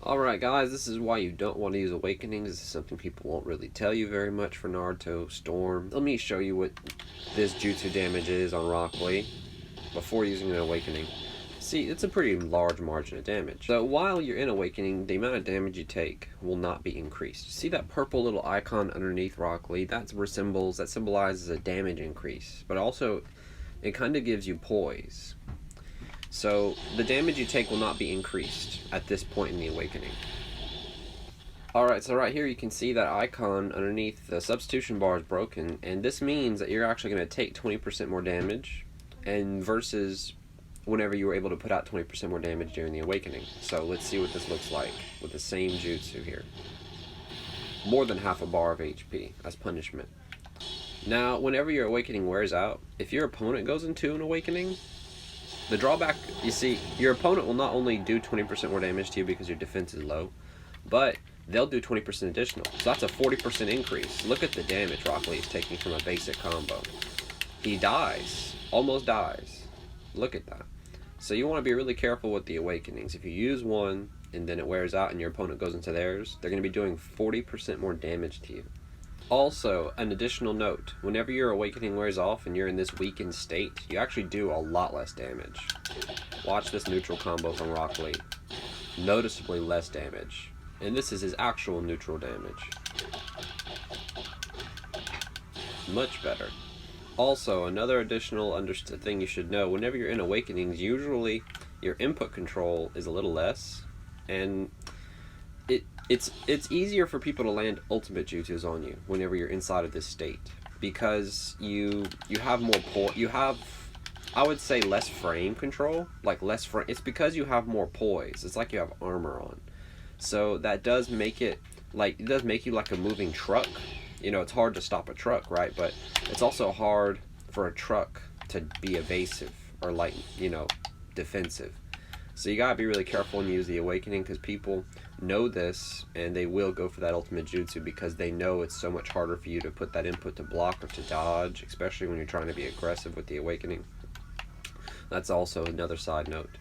Alright guys, this is why you don't want to use Awakenings. This is something people won't really tell you very much for Naruto Storm. Let me show you what this jutsu damage is on Rock Lee before using an Awakening. See, it's a pretty large margin of damage. So while you're in Awakening, the amount of damage you take will not be increased. See that purple little icon underneath Rock Lee? That symbolizes a damage increase, but also it kind of gives you poise. So the damage you take will not be increased at this point in the Awakening. Alright, so right here you can see that icon underneath the substitution bar is broken, and this means that you're actually going to take 20% more damage, and versus whenever you were able to put out 20% more damage during the Awakening. So let's see what this looks like with the same jutsu here. More than half a bar of HP as punishment. Now, whenever your Awakening wears out, if your opponent goes into an Awakening, the drawback, you see, your opponent will not only do 20% more damage to you because your defense is low, but they'll do 20% additional. So that's a 40% increase. Look at the damage Rock Lee is taking from a basic combo. He dies. Almost dies. Look at that. So you want to be really careful with the Awakenings. If you use one and then it wears out and your opponent goes into theirs, they're going to be doing 40% more damage to you. Also, an additional note, whenever your Awakening wears off and you're in this weakened state, you actually do a lot less damage. Watch this neutral combo from Rock Lee. Noticeably less damage. And this is his actual neutral damage. Much better. Also, another additional thing you should know, whenever you're in Awakenings, usually your input control is a little less, and it's easier for people to land ultimate jutsus on you whenever you're inside of this state, because you have I would say less frame control, like less frame. It's because you have more poise. It's like you have armor on, so that does make it make you like a moving truck. You know, it's hard to stop a truck, right? But it's also hard for a truck to be evasive or defensive. So you gotta be really careful when you use the Awakening, because people know this and they will go for that ultimate jutsu because they know it's so much harder for you to put that input to block or to dodge, especially when you're trying to be aggressive with the Awakening. That's also another side note.